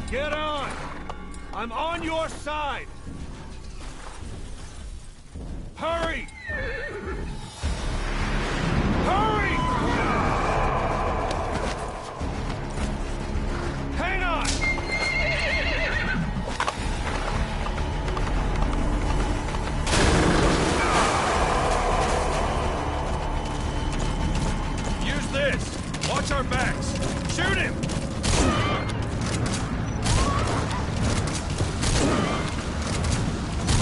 Get on! I'm on your side! Hurry! Hurry! Hang on! Use this! Watch our backs! Shoot him!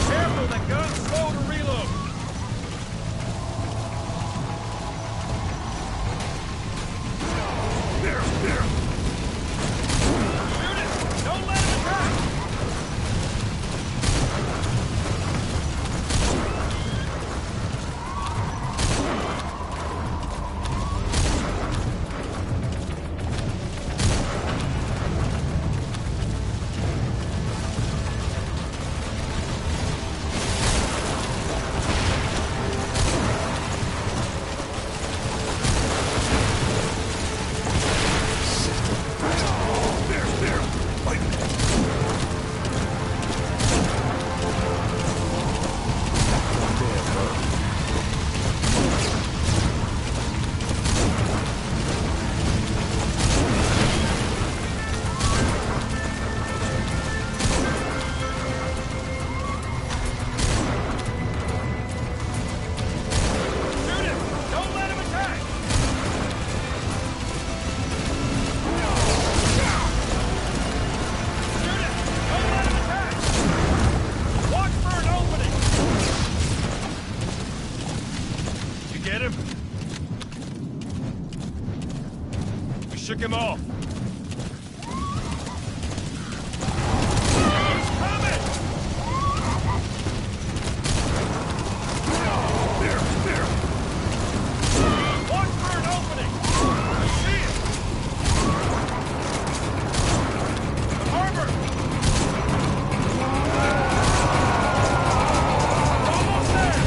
Careful, the gun's slow to reload! There! Shoot it! Don't let him attack! Get him? We shook him off. He's coming! There! Watch for an opening! I see it! The harbor! Almost there!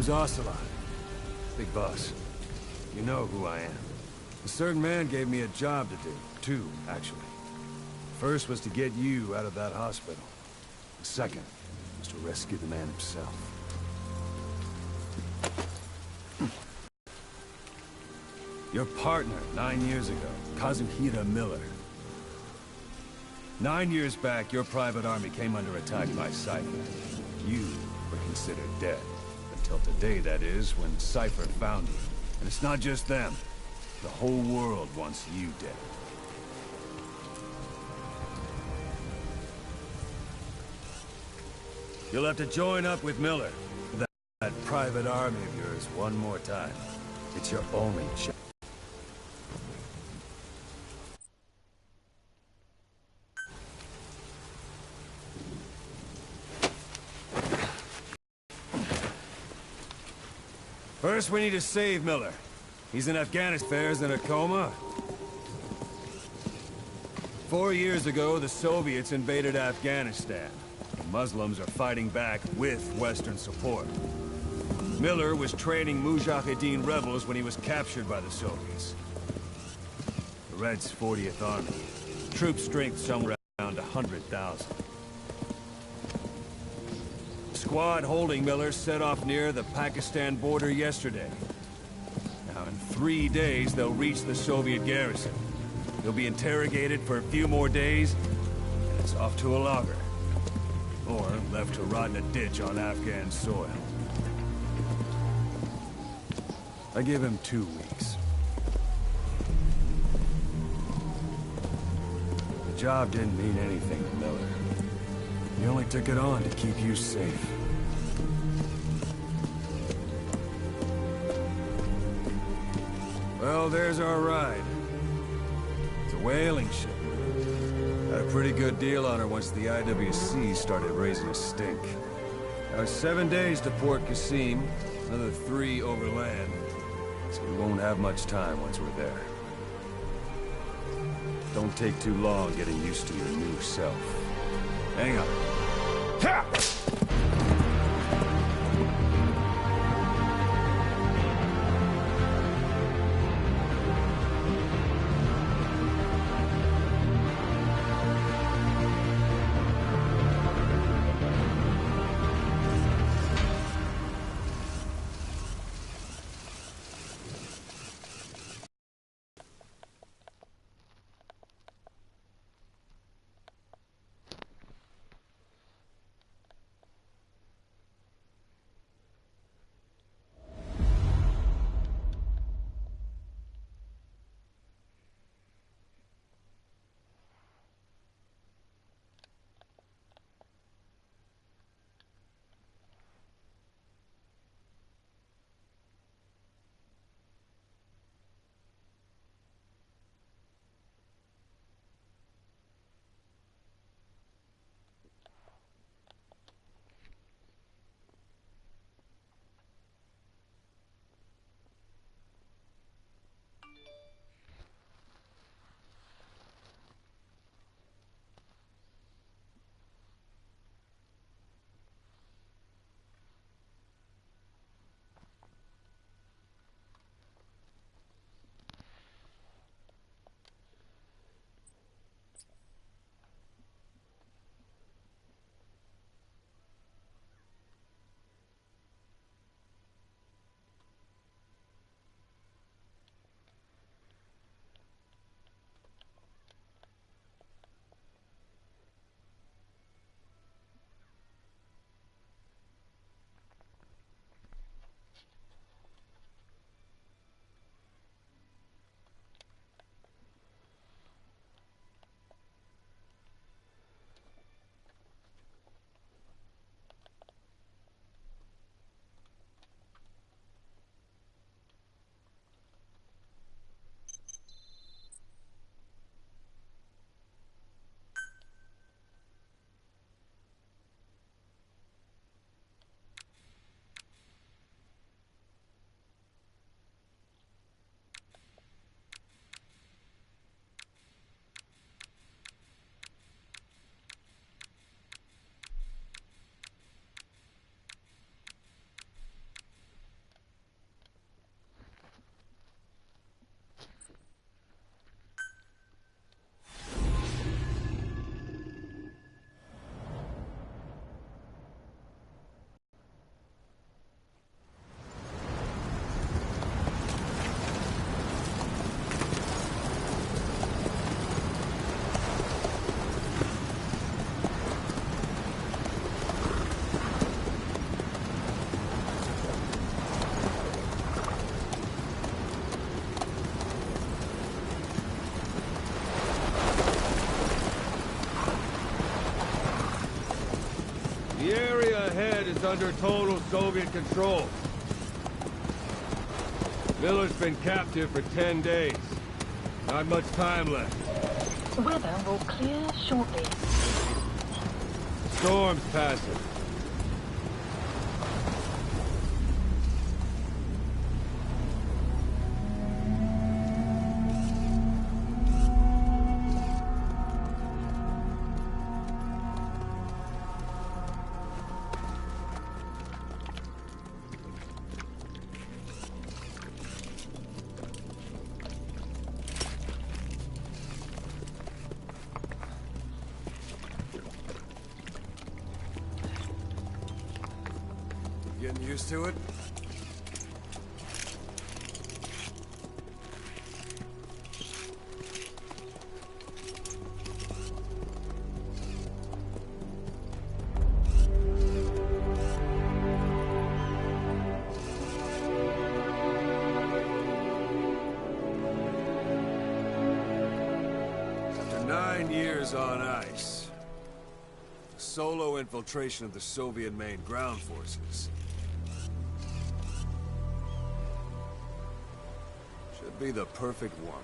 name's Ocelot. Big boss. You know who I am. A certain man gave me a job to do. Two, actually. First was to get you out of that hospital. The second was to rescue the man himself. Your partner, 9 years ago, Kazuhira Miller. 9 years back, your private army came under attack by Cypher. You were considered dead. Until today, that is, when Cypher found you. And it's not just them. The whole world wants you dead. You'll have to join up with Miller. That private army of yours one more time. It's your only chance. First, we need to save Miller. He's in Afghanistan. Affairs in a coma. 4 years ago, the Soviets invaded Afghanistan. The Muslims are fighting back with Western support. Miller was training Mujahideen rebels when he was captured by the Soviets. The Reds' 40th Army. Troop strength somewhere around 100,000. Squad holding Miller set off near the Pakistan border yesterday. Now, in 3 days, they'll reach the Soviet garrison. He'll be interrogated for a few more days, and it's off to a lager. Or left to rot in a ditch on Afghan soil. I give him 2 weeks. The job didn't mean anything to Miller. He only took it on to keep you safe. Well, there's our ride. It's a whaling ship. Had a pretty good deal on her once the IWC started raising a stink. Now it's 7 days to Port Qasim, another 3 overland. So we won't have much time once we're there. Don't take too long getting used to your new self. Hang on. Ha! is under total Soviet control. Miller's been captive for 10 days. Not much time left. Weather will clear shortly. Storm's passing. Getting used to it? After 9 years on ice, solo infiltration of the Soviet main ground forces. Should be the perfect one.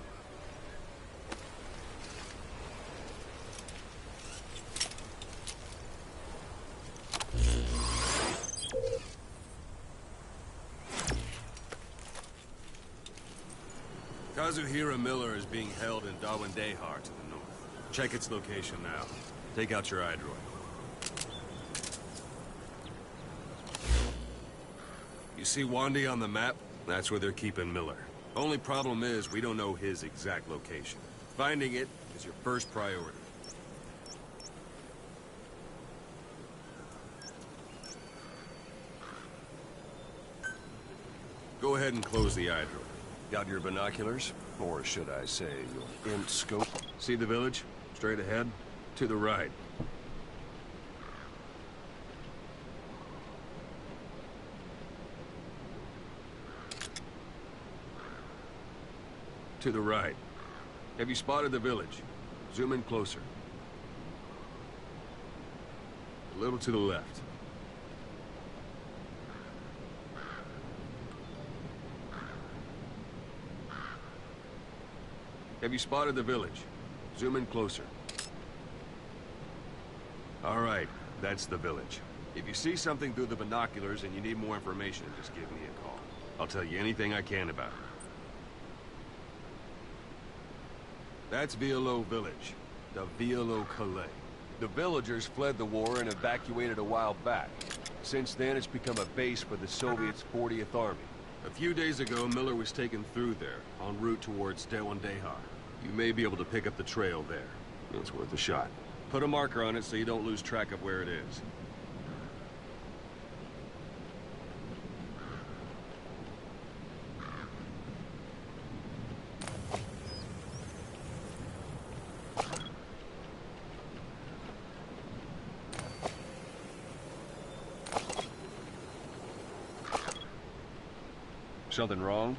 Kazuhira Miller is being held in Dawandehar to the north. Check its location now. Take out your iDroid. You see Wandi on the map? That's where they're keeping Miller. Only problem is, we don't know his exact location. Finding it is your first priority. Go ahead and close the iDroid. Got your binoculars? Or should I say, your INT scope? See the village? Straight ahead? To the right. To the right. Have you spotted the village? Zoom in closer. A little to the left. Have you spotted the village? Zoom in closer. All right, that's the village. If you see something through the binoculars and you need more information, just give me a call. I'll tell you anything I can about it. That's Violo Village, the Violo Calais. The villagers fled the war and evacuated a while back. Since then, it's become a base for the Soviets' 40th Army. A few days ago, Miller was taken through there, en route towards Dawandehar. You may be able to pick up the trail there. It's worth a shot. Put a marker on it so you don't lose track of where it is. Something wrong?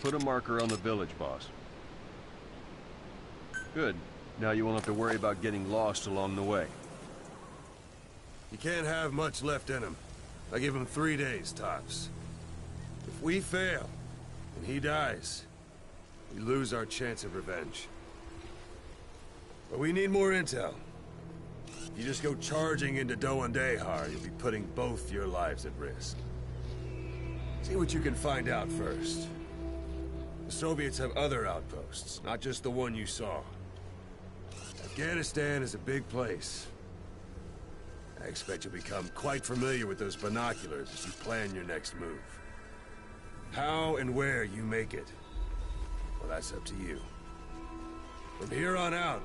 Put a marker on the village, boss. Good. Now you won't have to worry about getting lost along the way. You can't have much left in him. I give him 3 days, tops. If we fail, and he dies, we lose our chance of revenge. But we need more intel. If you just go charging into Dawandehar, you'll be putting both your lives at risk. See what you can find out first. The Soviets have other outposts, not just the one you saw. Afghanistan is a big place. I expect you'll become quite familiar with those binoculars as you plan your next move. How and where you make it, well, that's up to you. From here on out,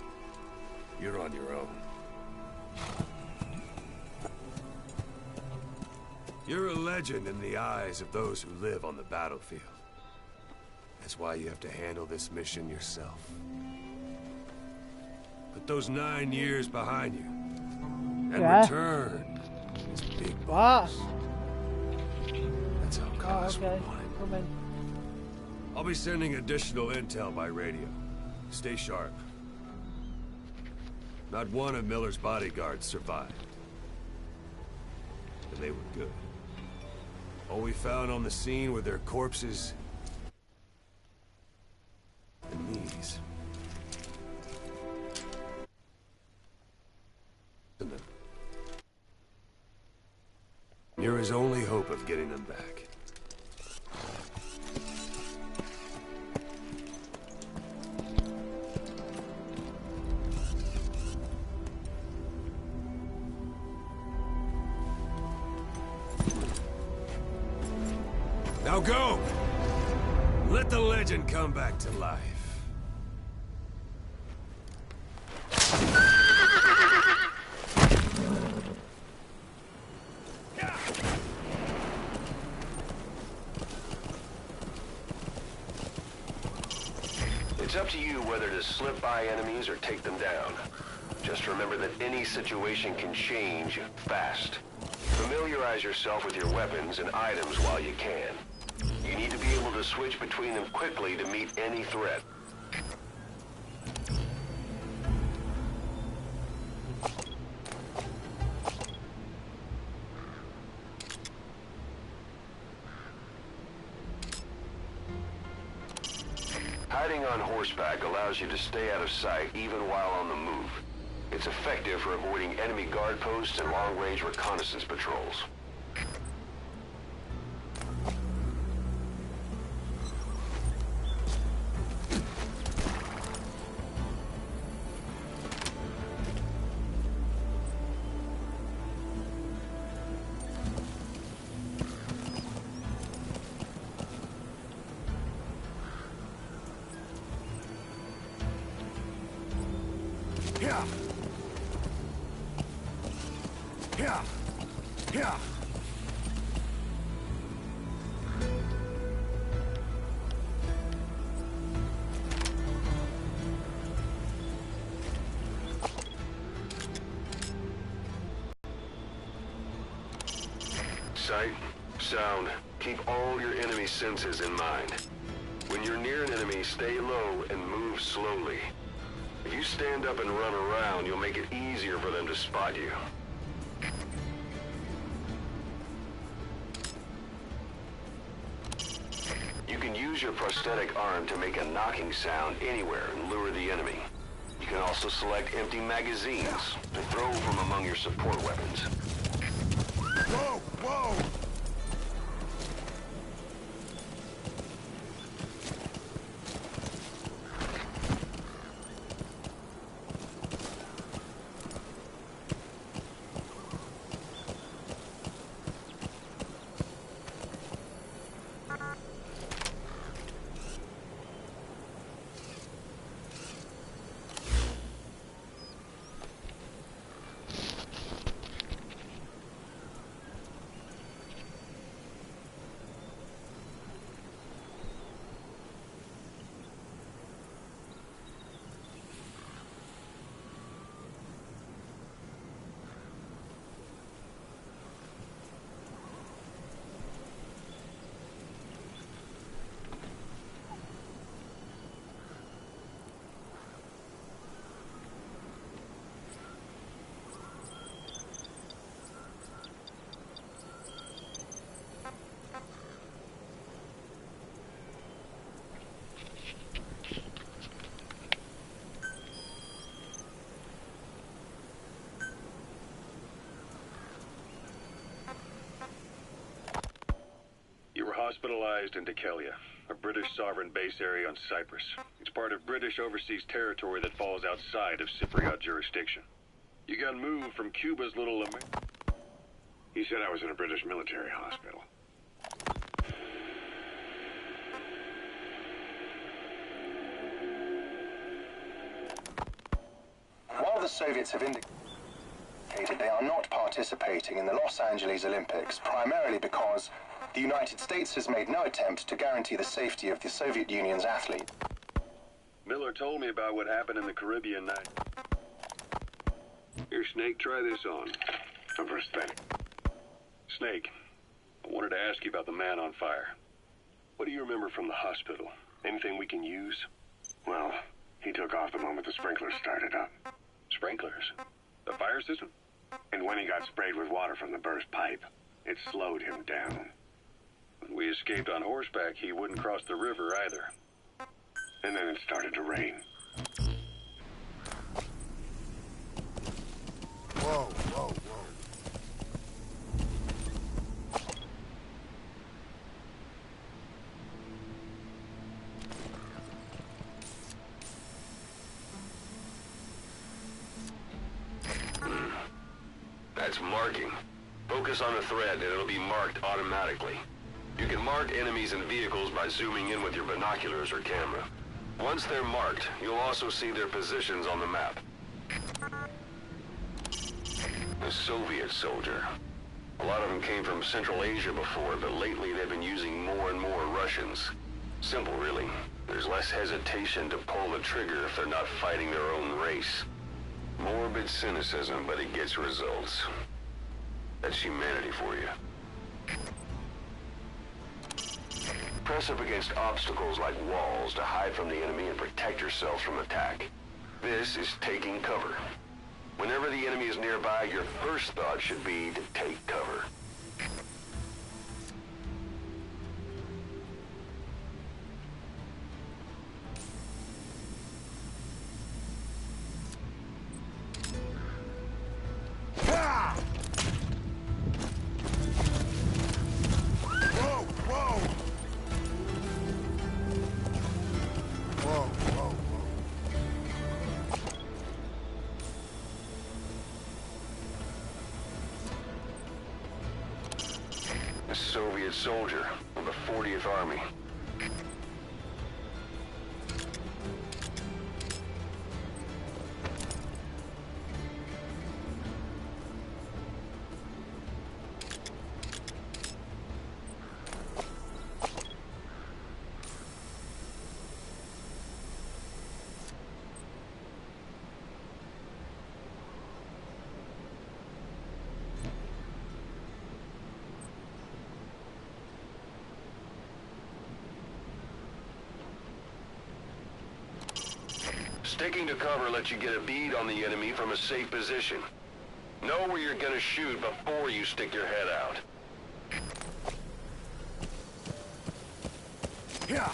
you're on your own. You're a legend in the eyes of those who live on the battlefield. That's why you have to handle this mission yourself. Put those 9 years behind you, and return as big boss. That's how Cos would want it. Come in. I'll be sending additional intel by radio. Stay sharp. Not one of Miller's bodyguards survived. and they were good. All we found on the scene were their corpses and these. You're his only hope of getting them back. Now go! Let the legend come back to life. It's up to you whether to slip by enemies or take them down. Just remember that any situation can change fast. Familiarize yourself with your weapons and items while you can. You need to be able to switch between them quickly to meet any threat. Hiding on horseback allows you to stay out of sight even while on the move. It's effective for avoiding enemy guard posts and long-range reconnaissance patrols. Yeah. Yeah. Yeah. Sight, sound, keep all your enemy senses in mind. When you're near an enemy, stay low and move slowly. If you stand up and run around, you'll make it easier for them to spot you. You can use your prosthetic arm to make a knocking sound anywhere and lure the enemy. You can also select empty magazines to throw from among your support weapons. Whoa! Whoa! Hospitalized in Dhekelia, a British sovereign base area on Cyprus. It's part of British overseas territory that falls outside of Cypriot jurisdiction. You got moved from Cuba's Little America. He said I was in a British military hospital. While the Soviets have indicated they are not participating in the Los Angeles Olympics, primarily because the United States has made no attempt to guarantee the safety of the Soviet Union's athletes. Miller told me about what happened in the Caribbean night. Here, Snake, try this on. A prosthetic. Snake, I wanted to ask you about the man on fire. What do you remember from the hospital? Anything we can use? Well, he took off the moment the sprinklers started up. Sprinklers? The fire system? And when he got sprayed with water from the burst pipe. It slowed him down. When we escaped on horseback, he wouldn't cross the river either. And then it started to rain. Whoa, whoa, whoa. That's marking. Focus on the thread and it'll be marked automatically. You can mark enemies and vehicles by zooming in with your binoculars or camera. Once they're marked, you'll also see their positions on the map. A Soviet soldier. A lot of them came from Central Asia before, but lately they've been using more and more Russians. Simple, really. There's less hesitation to pull the trigger if they're not fighting their own race. Morbid cynicism, but it gets results. That's humanity for you. Press up against obstacles like walls to hide from the enemy and protect yourselves from attack. This is taking cover. Whenever the enemy is nearby, your first thought should be to take cover. A Soviet soldier of the 40th Army. Sticking to cover lets you get a bead on the enemy from a safe position. Know where you're gonna shoot before you stick your head out. Yeah.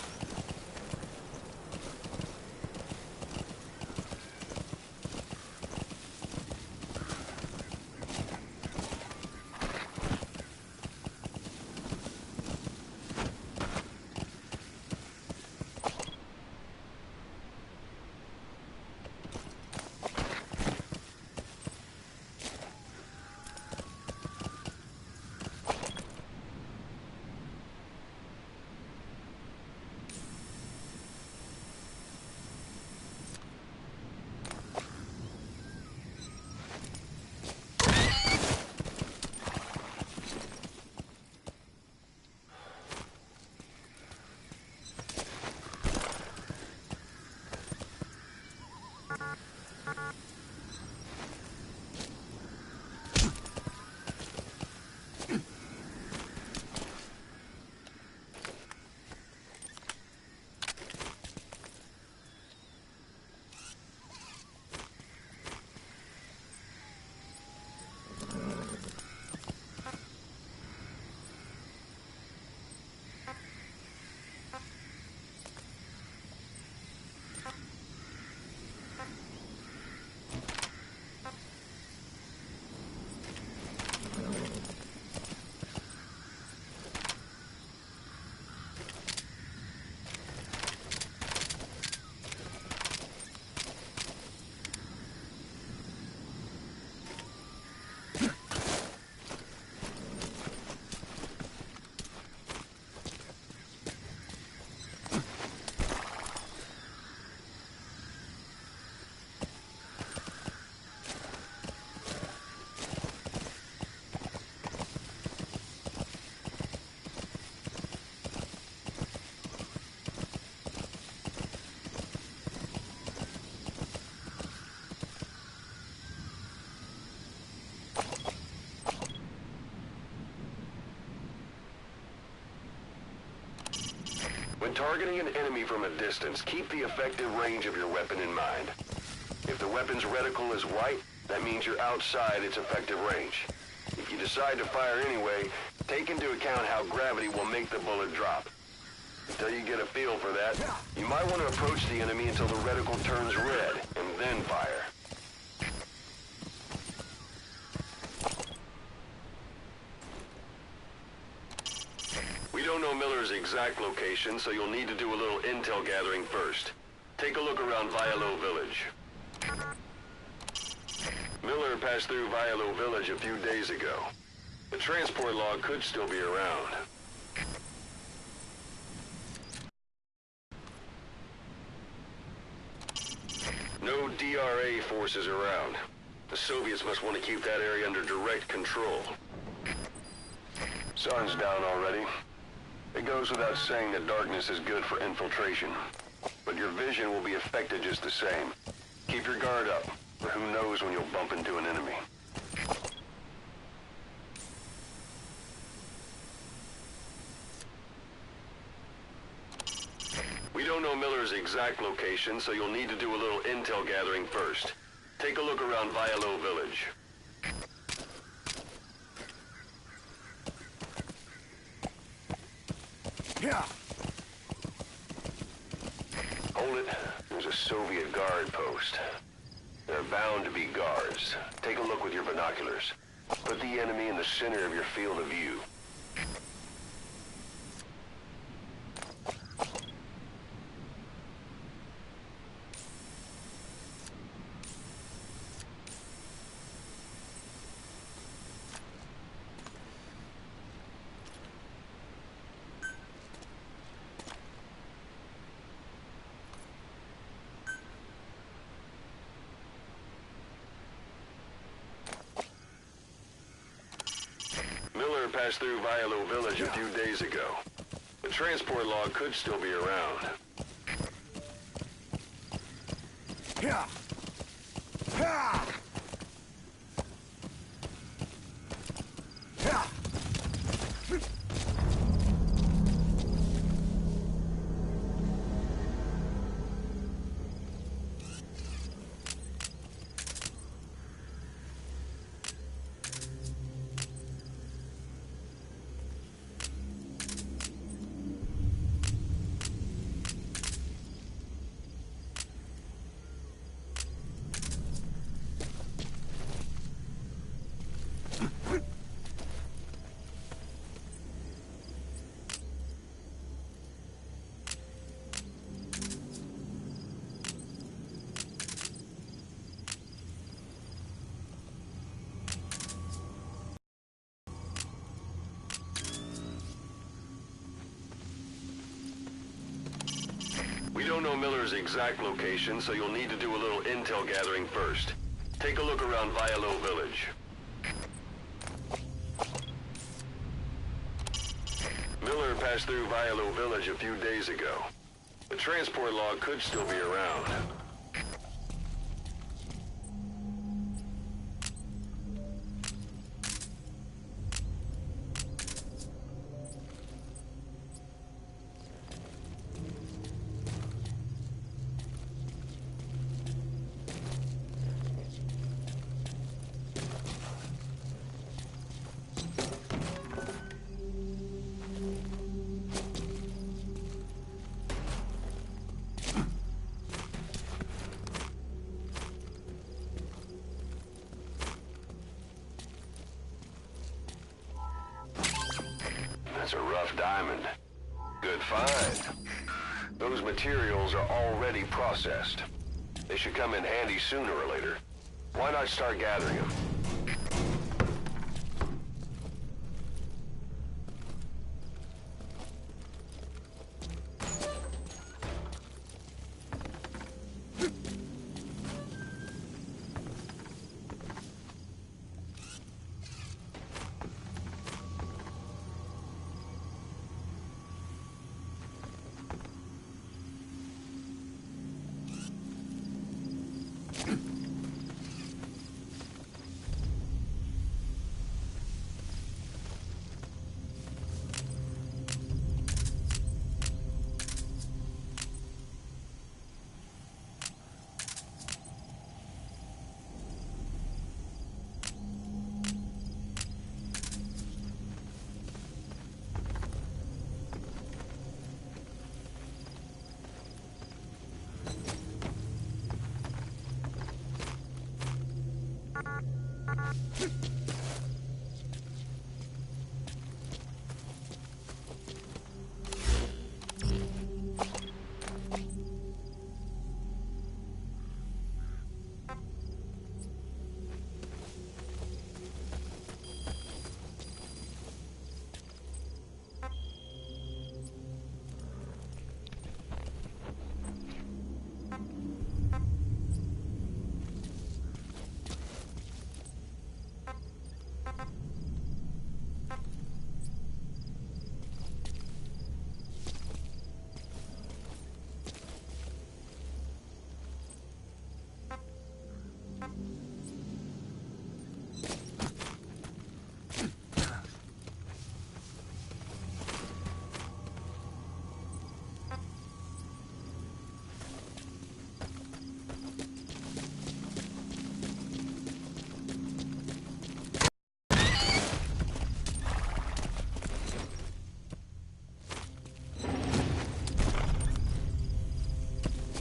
When targeting an enemy from a distance, keep the effective range of your weapon in mind. If the weapon's reticle is white, that means you're outside its effective range. If you decide to fire anyway, take into account how gravity will make the bullet drop. Until you get a feel for that, you might want to approach the enemy until the reticle turns red, and then fire. We don't know Miller's exact location, so you'll need to do a little intel gathering first. Take a look around Vialo Village. Miller passed through Vialo Village a few days ago. The transport log could still be around. No DRA forces around. The Soviets must want to keep that area under direct control. Sun's down already. It goes without saying that darkness is good for infiltration. But your vision will be affected just the same. Keep your guard up, or who knows when you'll bump into an enemy. We don't know Miller's exact location, so you'll need to do a little intel gathering first. Take a look around Vialo Village. Yeah. Hold it. There's a Soviet guard post. There are bound to be guards. Take a look with your binoculars. Put the enemy in the center of your field of view. Miller passed through Vialo Village a few days ago. The transport log could still be around. Yeah. Yeah. Yeah. We don't know Miller's exact location, so you'll need to do a little intel gathering first. Take a look around Vialo Village. Miller passed through Vialo Village a few days ago. The transport log could still be around. That's a rough diamond. Good find. Those materials are already processed. They should come in handy sooner or later. Why not start gathering them?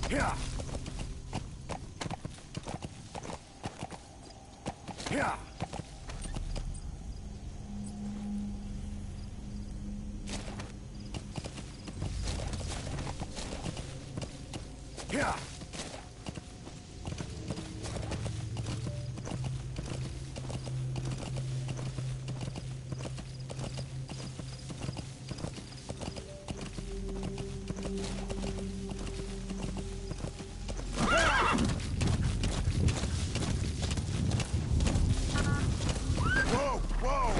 Yeah. Yeah. Yeah. Whoa! Whoa!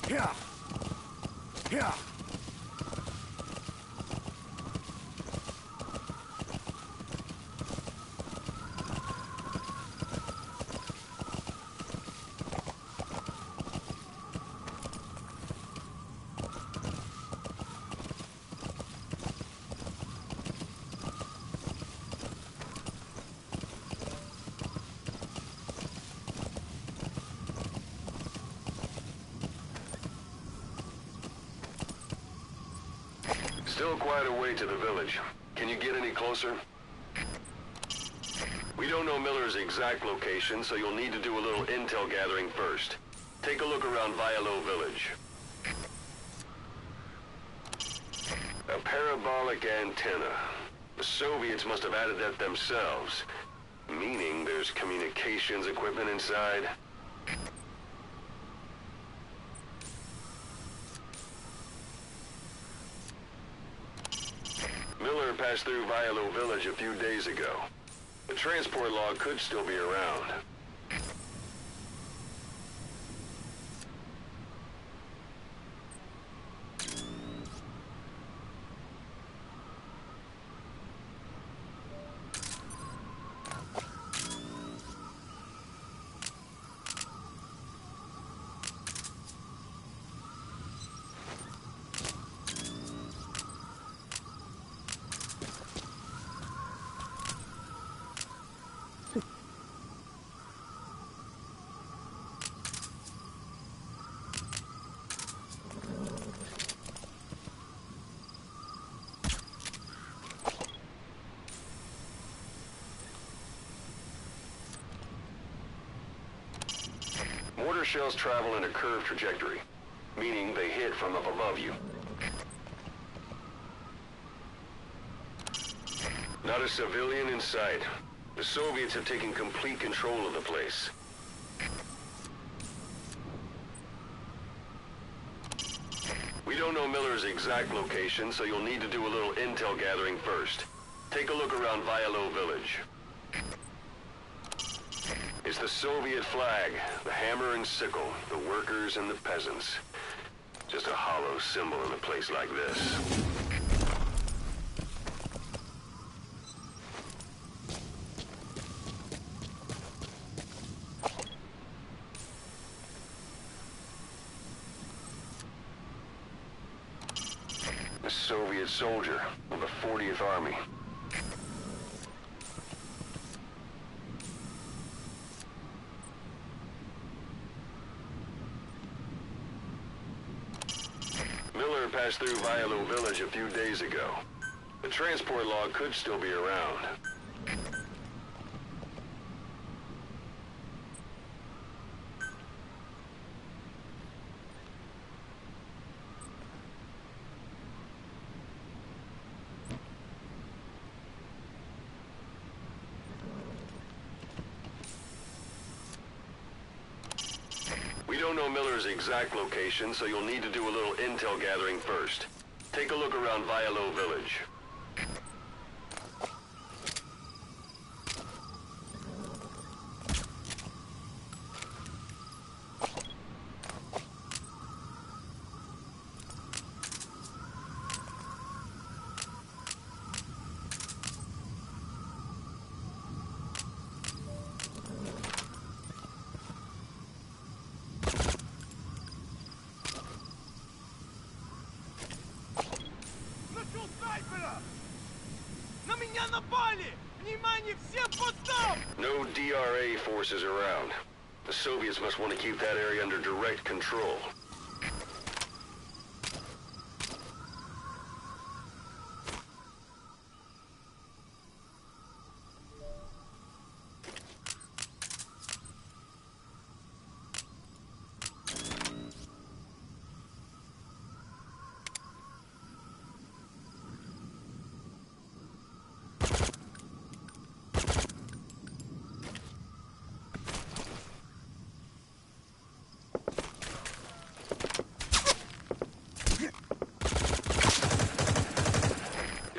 Yeah. Yeah. Still quite a way to the village. Can you get any closer? We don't know Miller's exact location, so you'll need to do a little intel gathering first. Take a look around Vialo village. A parabolic antenna. The Soviets must have added that themselves, meaning there's communications equipment inside. Miller passed through Vialo village a few days ago. The transport log could still be around. Mortar shells travel in a curved trajectory, meaning they hit from up above you. Not a civilian in sight. The Soviets have taken complete control of the place. We don't know Miller's exact location, so you'll need to do a little intel gathering first. Take a look around Vialo village. It's the Soviet flag, the hammer and sickle, the workers and the peasants. Just a hollow symbol in a place like this. Soviet soldier of the 40th Army. Miller passed through Vialo Village a few days ago. The transport log could still be around. We don't know Miller's exact location, so you'll need to do a little intel gathering first. Take a look around Vialo Village. No DRA forces around. The Soviets must want to keep that area under direct control.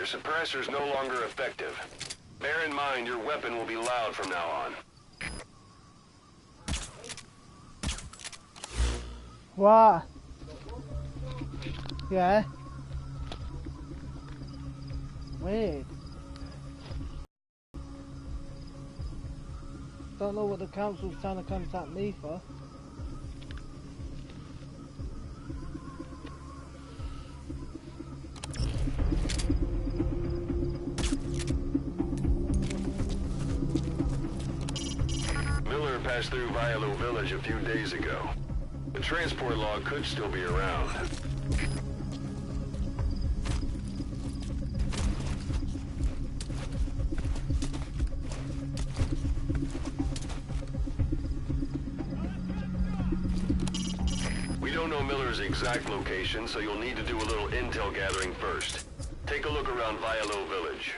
Suppressor's no longer effective. Bear in mind, your weapon will be loud from now on. What? Yeah. Weird. Don't know what the council's trying to contact me for. Passed through Vialo Village a few days ago. The transport log could still be around. We don't know Miller's exact location, so you'll need to do a little intel gathering first. Take a look around Vialo Village.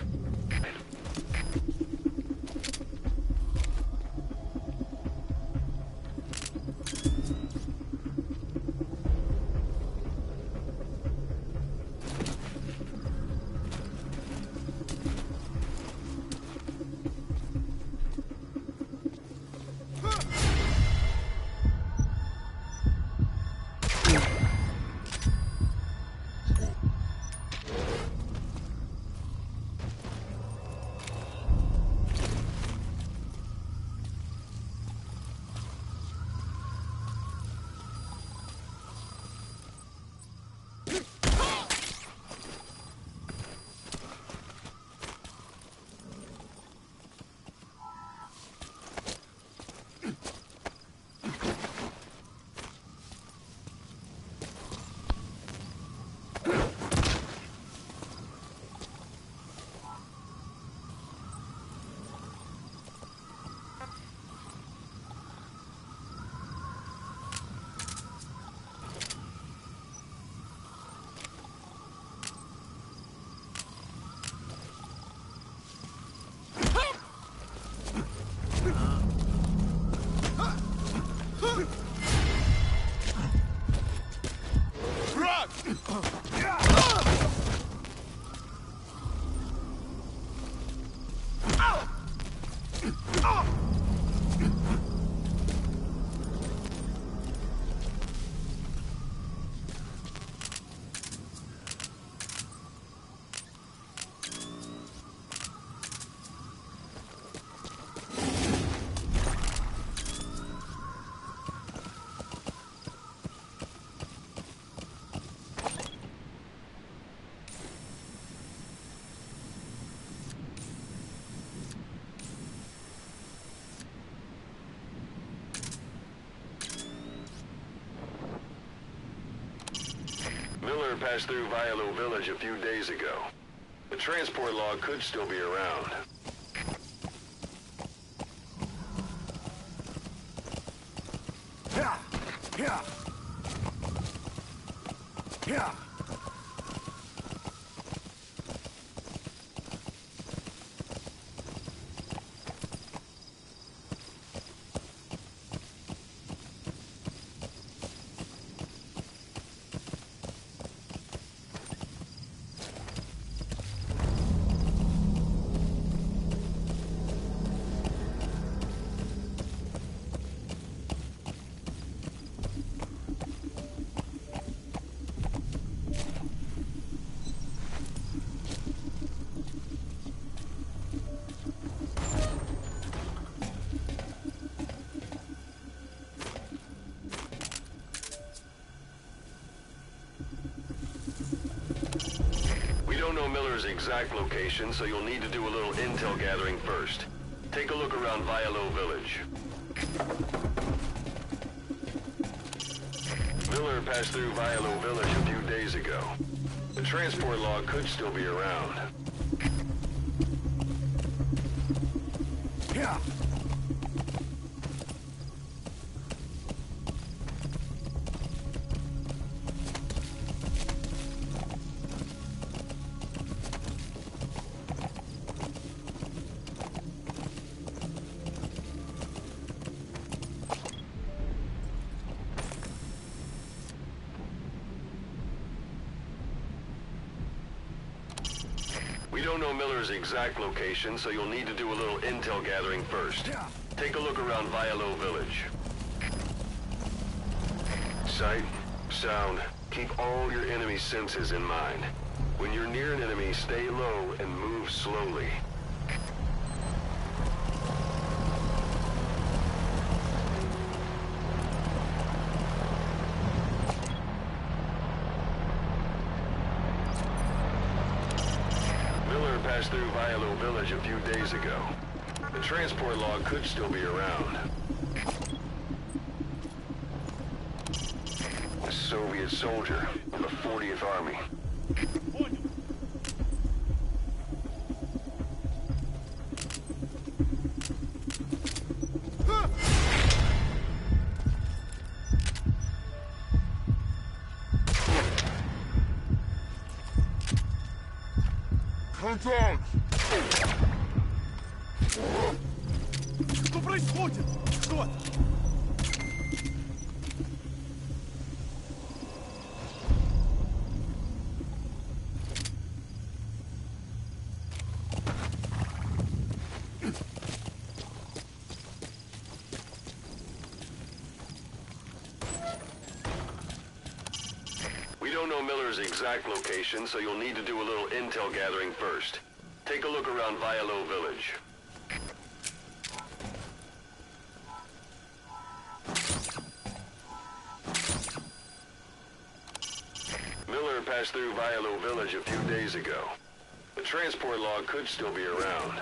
passed through Vialo Village a few days ago. The transport log could still be around. Yeah! Yeah! Yeah! We don't know Miller's exact location, so you'll need to do a little intel gathering first. Take a look around Vialo Village. Miller passed through Vialo Village a few days ago. The transport log could still be around. Yeah! We don't know Miller's exact location, so you'll need to do a little intel gathering first. Take a look around Vialo Village. Sight, sound, keep all your enemy senses in mind. When you're near an enemy, stay low and move slowly. Miller passed through Vialo Village a few days ago. The transport log could still be around. A Soviet soldier of the 40th Army. Что происходит? Что? We don't know Miller's exact location, so you'll need to do a little intel gathering first. Take a look around Vialo Village. Miller passed through Vialo Village a few days ago. The transport log could still be around.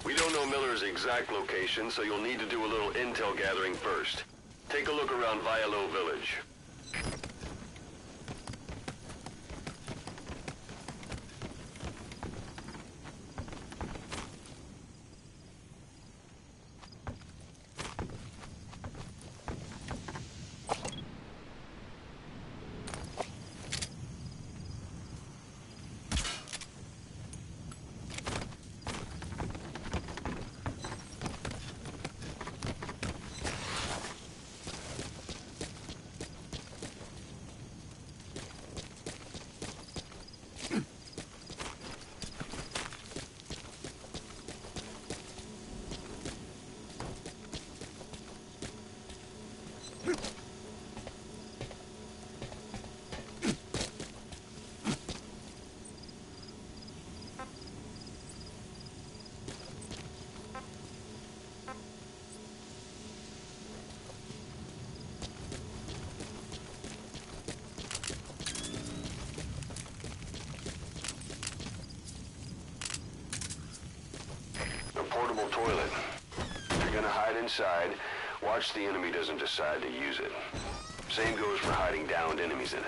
We don't know Miller's exact location, so you'll need to do a little intel gathering first. Take a look around Vialo Village. portable toilet. If you're gonna hide inside, watch the enemy doesn't decide to use it. Same goes for hiding downed enemies in it.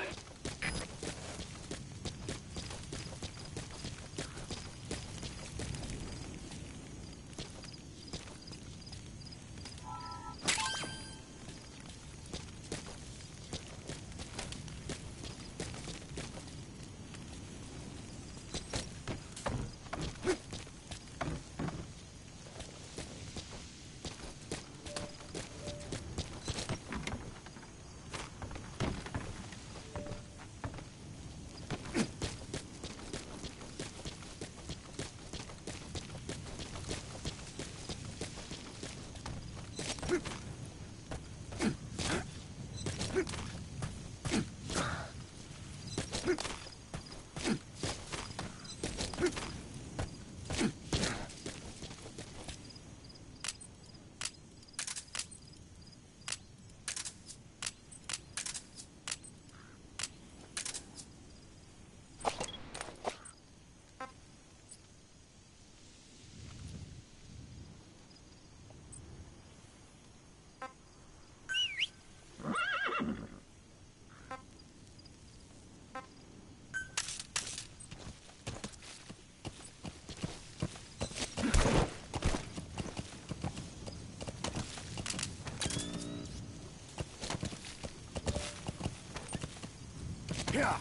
Yeah.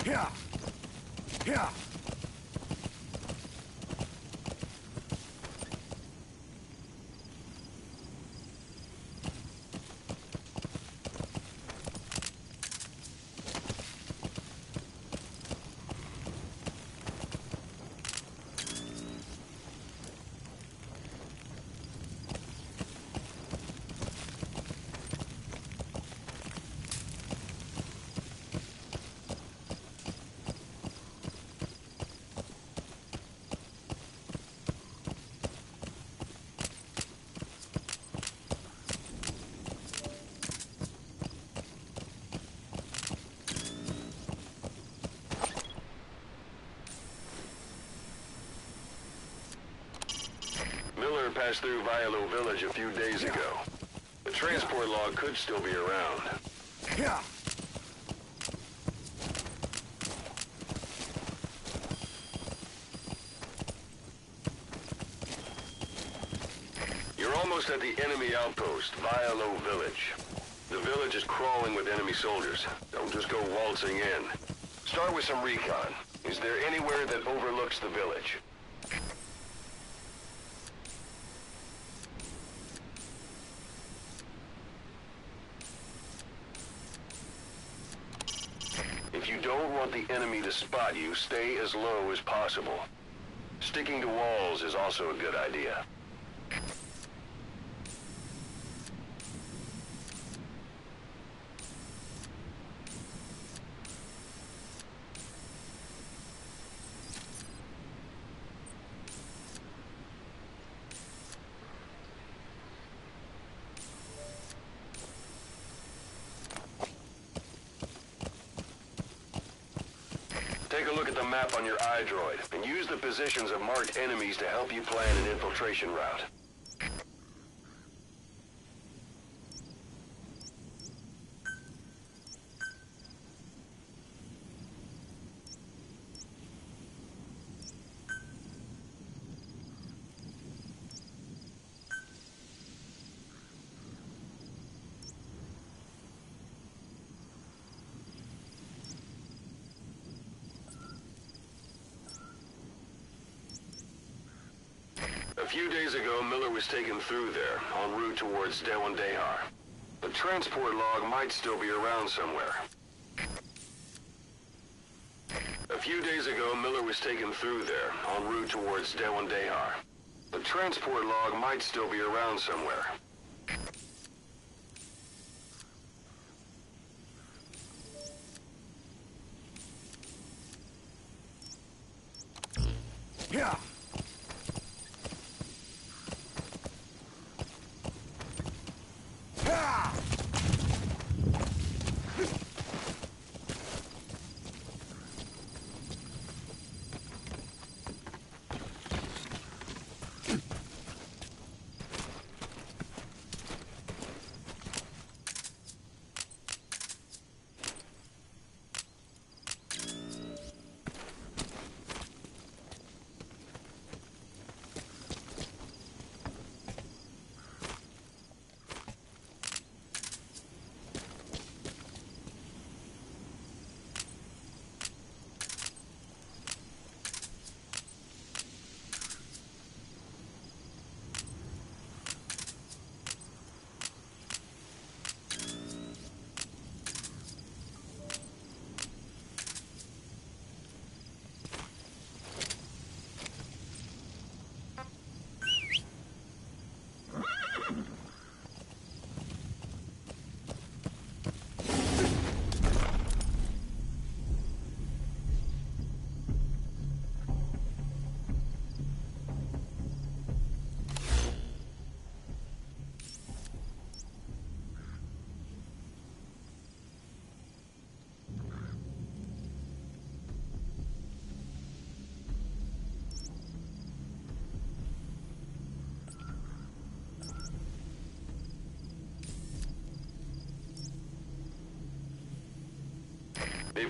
Yeah. Yeah. Miller passed through Vialo Village a few days ago. The transport log could still be around. Yeah. You're almost at the enemy outpost, Vialo Village. The village is crawling with enemy soldiers. Don't just go waltzing in. Start with some recon. Is there anywhere that overlooks the village? If you don't want the enemy to spot you, stay as low as possible. Sticking to walls is also a good idea. Take a look at the map on your iDroid, and use the positions of marked enemies to help you plan an infiltration route. A few days ago, Miller was taken through there, en route towards Dewan Dahar. The transport log might still be around somewhere. A few days ago, Miller was taken through there, en route towards Dewan Dahar. The transport log might still be around somewhere. Yeah.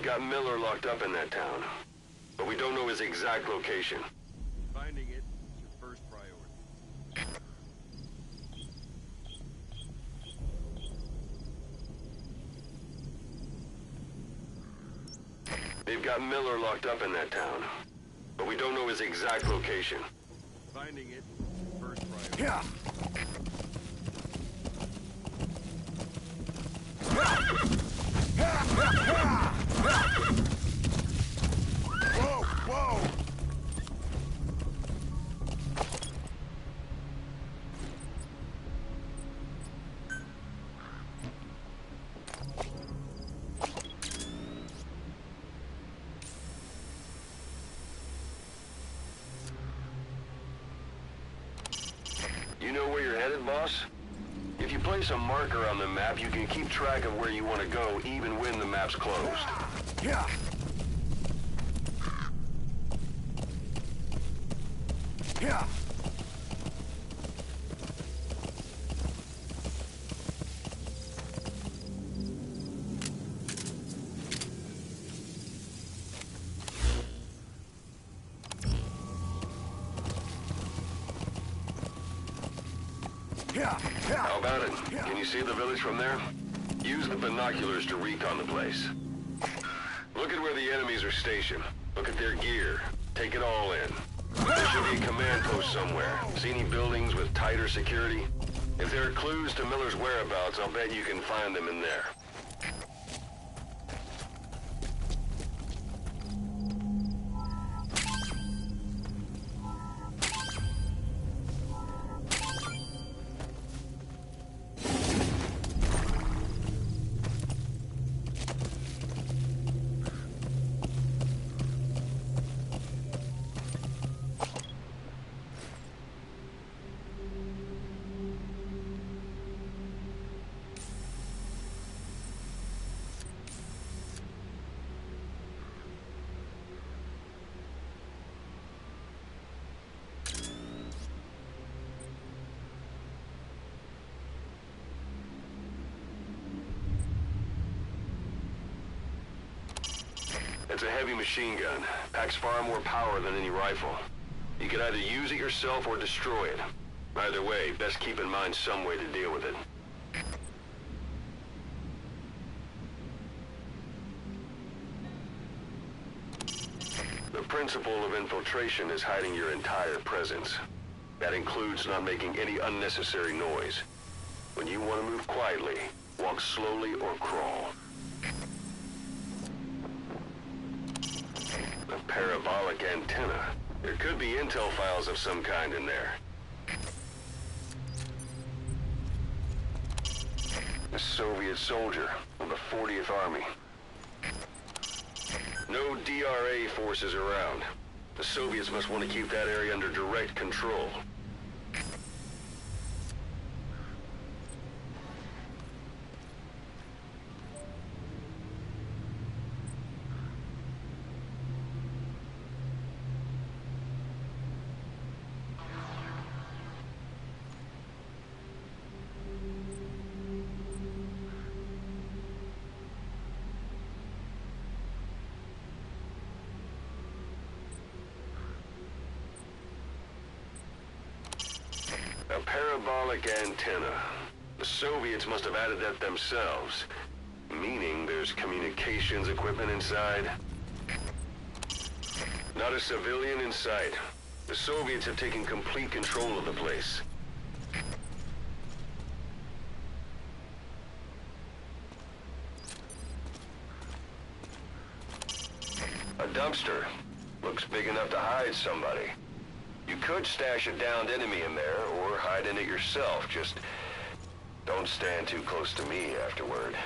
They've got Miller locked up in that town, but we don't know his exact location. Finding it is your first priority. They've got Miller locked up in that town, but we don't know his exact location. Finding it is your first priority. Whoa, whoa! You know where you're headed, boss? If you place a marker on the map, you can keep track of where you want to go even when the map's closed. Yeah! Yeah! How about it? Can you see the village from there? Use the binoculars to recon the place. Look at where the enemies are stationed. Look at their gear. Take it all in. There should be a command post somewhere. See any buildings with tighter security? If there are clues to Miller's whereabouts, I'll bet you can find them in there. It's a heavy machine gun. Packs far more power than any rifle. You can either use it yourself or destroy it. Either way, best keep in mind some way to deal with it. The principle of infiltration is hiding your entire presence. That includes not making any unnecessary noise. When you want to move quietly, walk slowly or crawl. A parabolic antenna. There could be intel files of some kind in there. A Soviet soldier of the 40th Army. No DRA forces around. The Soviets must want to keep that area under direct control. A parabolic antenna. The Soviets must have added that themselves. Meaning there's communications equipment inside. Not a civilian in sight. The Soviets have taken complete control of the place. A dumpster. Looks big enough to hide somebody. You could stash a downed enemy in there, or hide in it yourself. Just don't stand too close to me afterward.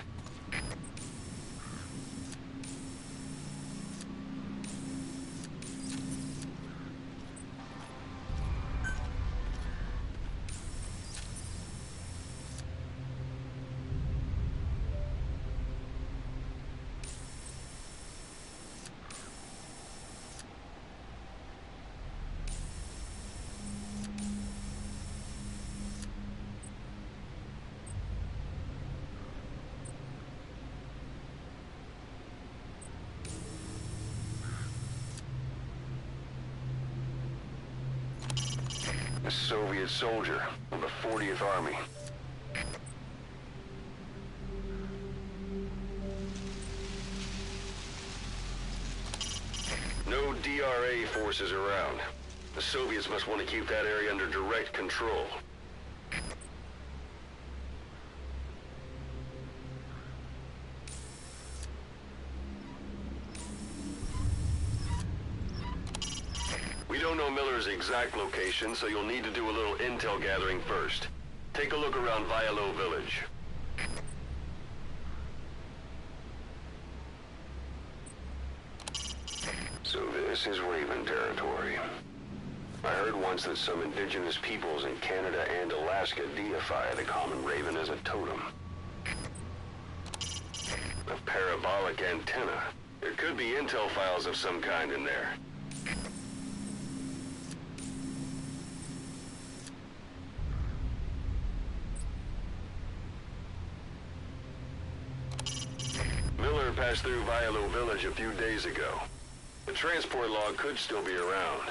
a Soviet soldier of the 40th Army. No DRA forces around. The Soviets must want to keep that area under direct control. We don't know Miller's exact location, so you'll need to do a little intel gathering first. Take a look around Vialo Village. So this is Raven territory. I heard once that some indigenous peoples in Canada and Alaska deify the common raven as a totem. A parabolic antenna. There could be intel files of some kind in there. Miller passed through Vialo Village a few days ago. The transport log could still be around.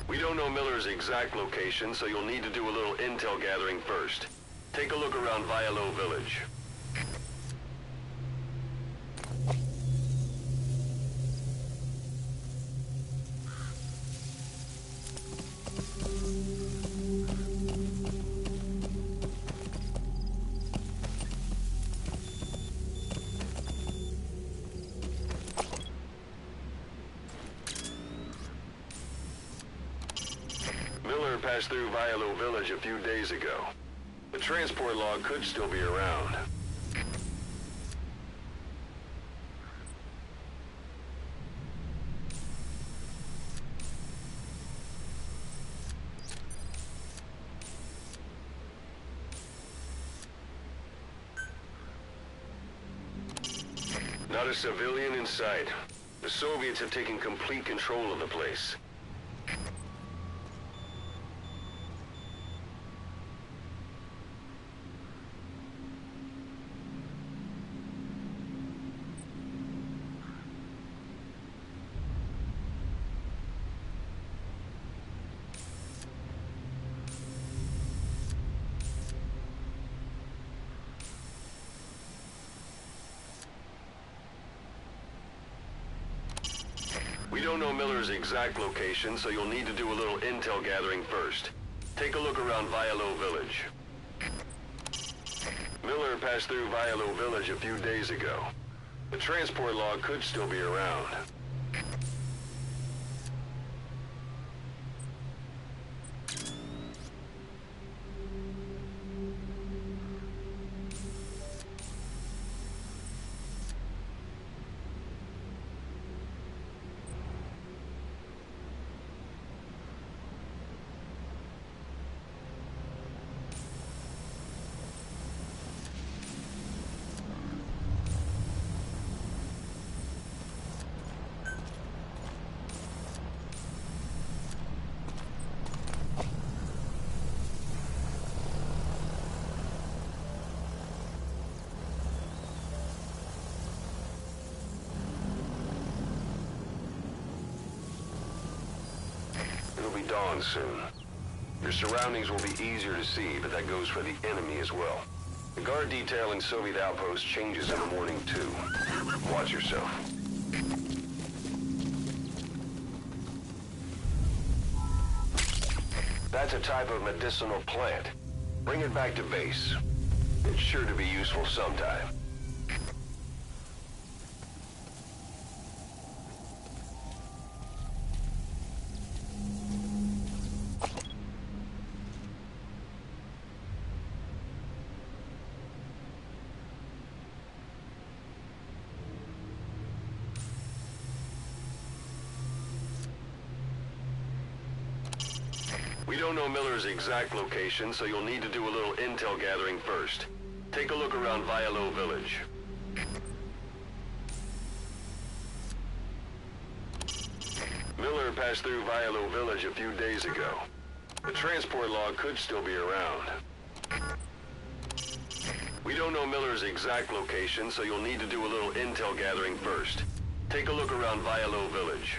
We don't know Miller's exact location, so you'll need to do a little intel gathering first. Take a look around Vialo Village. Miller passed through Vialo Village a few days ago. The transport log could still be around. Not a civilian in sight. The Soviets have taken complete control of the place. We don't know Miller's exact location, so you'll need to do a little intel gathering first. Take a look around Vialo Village. Miller passed through Vialo Village a few days ago. The transport log could still be around. It'll be dawn soon. Your surroundings will be easier to see, but that goes for the enemy as well. The guard detail in Soviet outposts changes in the morning too. Watch yourself. That's a type of medicinal plant. Bring it back to base. It's sure to be useful sometime. We don't know Miller's exact location, so you'll need to do a little intel gathering first. Take a look around Vialo Village. Miller passed through Vialo Village a few days ago. The transport log could still be around. We don't know Miller's Miller's exact location, so you'll need to do a little intel gathering first. Take a look around Vialo Village.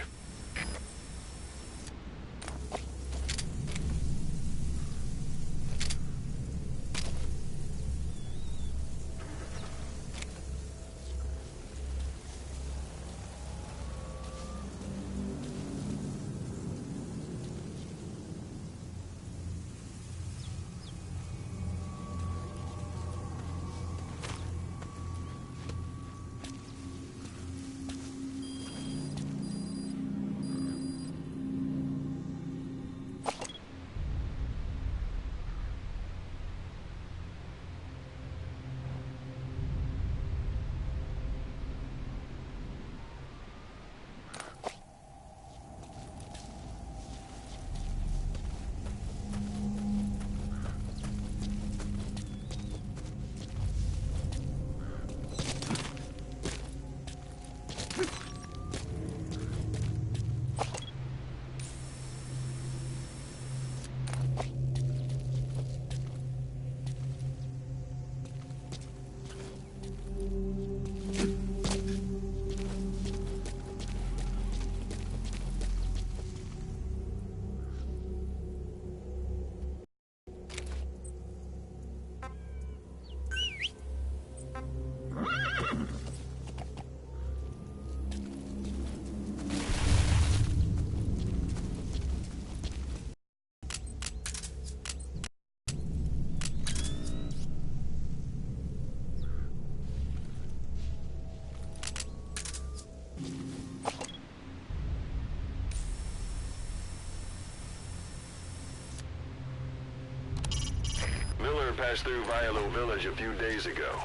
Miller passed through Vialo Village a few days ago.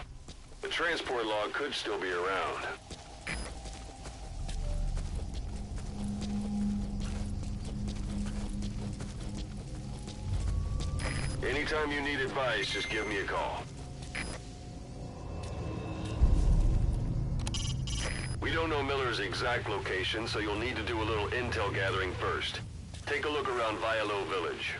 The transport log could still be around. Anytime you need advice, just give me a call. We don't know Miller's exact location, so you'll need to do a little intel gathering first. Take a look around Vialo Village.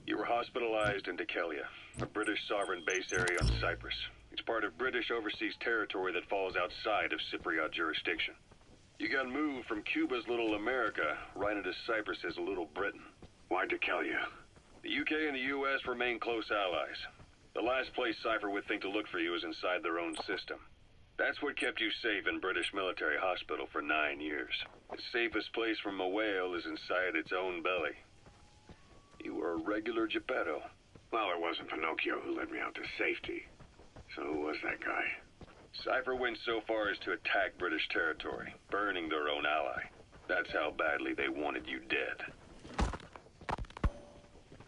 You were hospitalized in Dikelia, a British sovereign base area on Cyprus. It's part of British overseas territory that falls outside of Cypriot jurisdiction. You got moved from Cuba's Little America right into Cyprus's Little Britain. Why Dikelia? The UK and the US remain close allies. The last place Cypher would think to look for you is inside their own system. That's what kept you safe in British military hospital for 9 years. The safest place from a whale is inside its own belly. You were a regular Geppetto. Well, it wasn't Pinocchio who led me out to safety. So who was that guy? Cypher went so far as to attack British territory, burning their own ally. That's how badly they wanted you dead.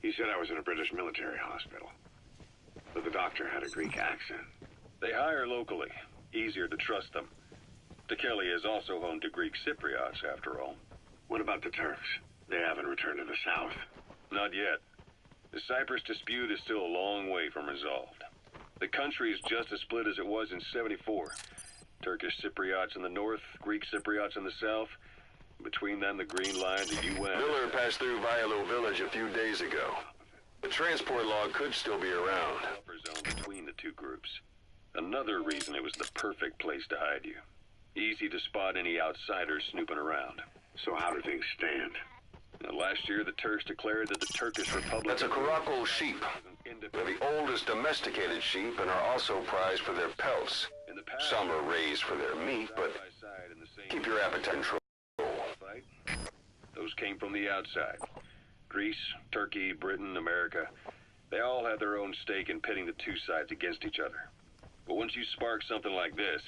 He said I was in a British military hospital. But the doctor had a Greek accent. They hire locally. Easier to trust them. Dikelia is also home to Greek Cypriots, after all. What about the Turks? They haven't returned to the south. Not yet. The Cyprus dispute is still a long way from resolved. The country is just as split as it was in '74. Turkish Cypriots in the north, Greek Cypriots in the south. Between them, the Green Line, the UN... Miller passed through Vialo Village a few days ago. The transport log could still be around. Buffer zone between the two groups. Another reason it was the perfect place to hide you. Easy to spot any outsiders snooping around. So how do things stand? Now, last year, the Turks declared that the Turkish Republic... That's a Caracal sheep. They're the oldest domesticated sheep and are also prized for their pelts. In the past, Some are raised for their meat, but keep your appetite controlled. Those came from the outside. Greece, Turkey, Britain, America. They all had their own stake in pitting the two sides against each other. But once you spark something like this,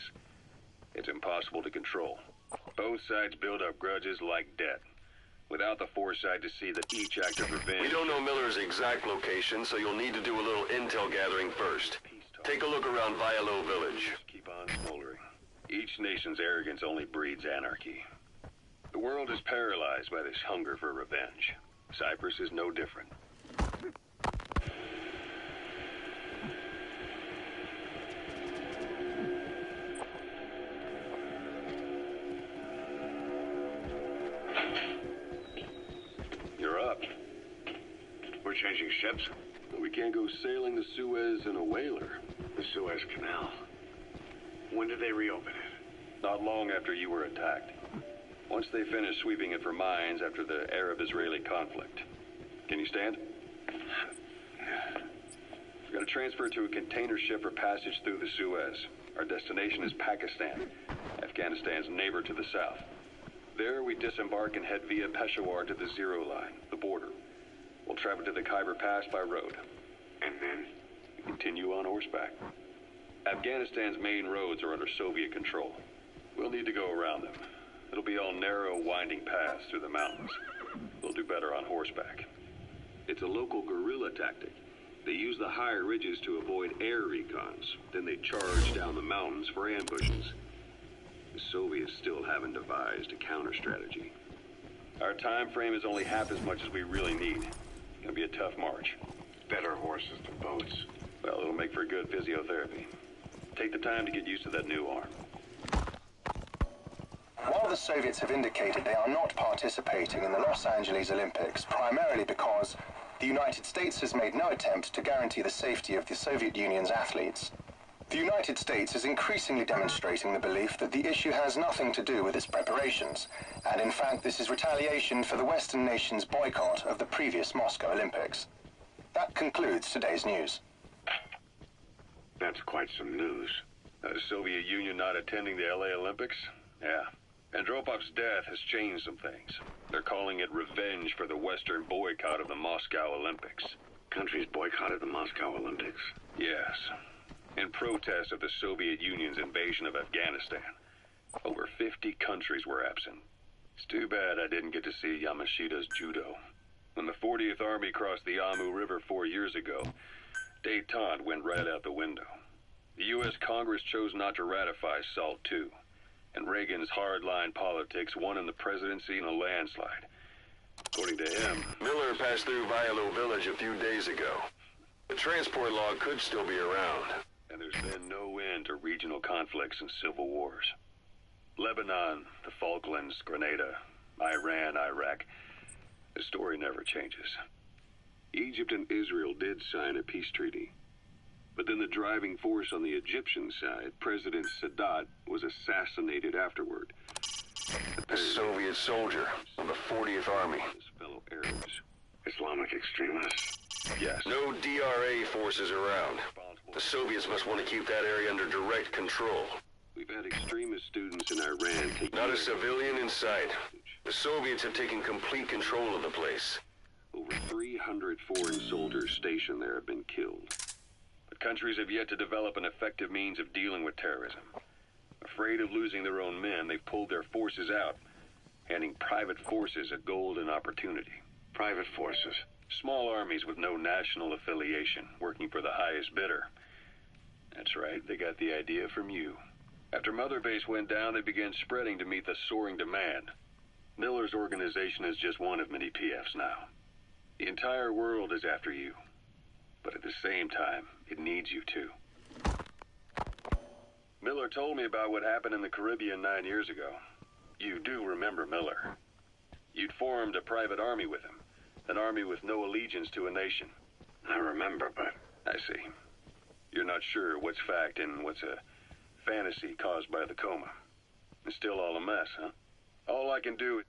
it's impossible to control. Both sides build up grudges like debt, without the foresight to see that each act of revenge... We don't know Miller's exact location, so you'll need to do a little intel gathering first. Take a look around Vialo Village. Keep on smoldering. Each nation's arrogance only breeds anarchy. The world is paralyzed by this hunger for revenge. Cyprus is no different. You're up. We're changing ships. We can't go sailing the Suez in a whaler. The Suez Canal. When did they reopen it? Not long after you were attacked. Once they finished sweeping it for mines after the Arab-Israeli conflict. Can you stand? We've got to transfer to a container ship for passage through the Suez. Our destination is Pakistan, Afghanistan's neighbor to the south. There we disembark and head via Peshawar to the Zero Line, the border. We'll travel to the Khyber Pass by road. And then? We continue on horseback. Afghanistan's main roads are under Soviet control. We'll need to go around them. It'll be all narrow, winding paths through the mountains. We'll do better on horseback. It's a local guerrilla tactic. They use the higher ridges to avoid air recons. Then they charge down the mountains for ambushes. The Soviets still haven't devised a counter-strategy. Our time frame is only half as much as we really need. It's gonna be a tough march. Better horses than boats. Well, it'll make for good physiotherapy. Take the time to get used to that new arm. While the Soviets have indicated they are not participating in the Los Angeles Olympics, primarily because the United States has made no attempt to guarantee the safety of the Soviet Union's athletes, the United States is increasingly demonstrating the belief that the issue has nothing to do with its preparations, and in fact this is retaliation for the Western nations' boycott of the previous Moscow Olympics. That concludes today's news. That's quite some news. The Soviet Union not attending the LA Olympics? Yeah. Andropov's death has changed some things. They're calling it revenge for the Western boycott of the Moscow Olympics. Countries boycotted the Moscow Olympics. Yes. In protest of the Soviet Union's invasion of Afghanistan. Over 50 countries were absent. It's too bad I didn't get to see Yamashita's judo. When the 40th Army crossed the Amu River 4 years ago, détente went right out the window. The U.S. Congress chose not to ratify SALT II. And Reagan's hardline politics won in the presidency in a landslide. According to him, Miller passed through Vialo Village a few days ago. The transport log could still be around. And there's been no end to regional conflicts and civil wars. Lebanon, the Falklands, Grenada, Iran, Iraq. The story never changes. Egypt and Israel did sign a peace treaty. But then the driving force on the Egyptian side, President Sadat, was assassinated afterward. A Soviet soldier of the 40th Army. His fellow Arabs. Islamic extremists? Yes. No DRA forces around. The Soviets must want to keep that area under direct control. We've had extremist students in Iran take... Not a civilian in sight. The Soviets have taken complete control of the place. Over 300 foreign soldiers stationed there have been killed. But countries have yet to develop an effective means of dealing with terrorism. Afraid of losing their own men, they've pulled their forces out, handing private forces a golden opportunity. Private forces? Small armies with no national affiliation, working for the highest bidder. That's right, they got the idea from you. After Mother Base went down, they began spreading to meet the soaring demand. Miller's organization is just one of many PFs now. The entire world is after you. But at the same time, it needs you too. Miller told me about what happened in the Caribbean 9 years ago. You do remember Miller. You'd formed a private army with him. An army with no allegiance to a nation. I remember, but... I see. You're not sure what's fact and what's a fantasy caused by the coma. It's still all a mess, huh? All I can do is...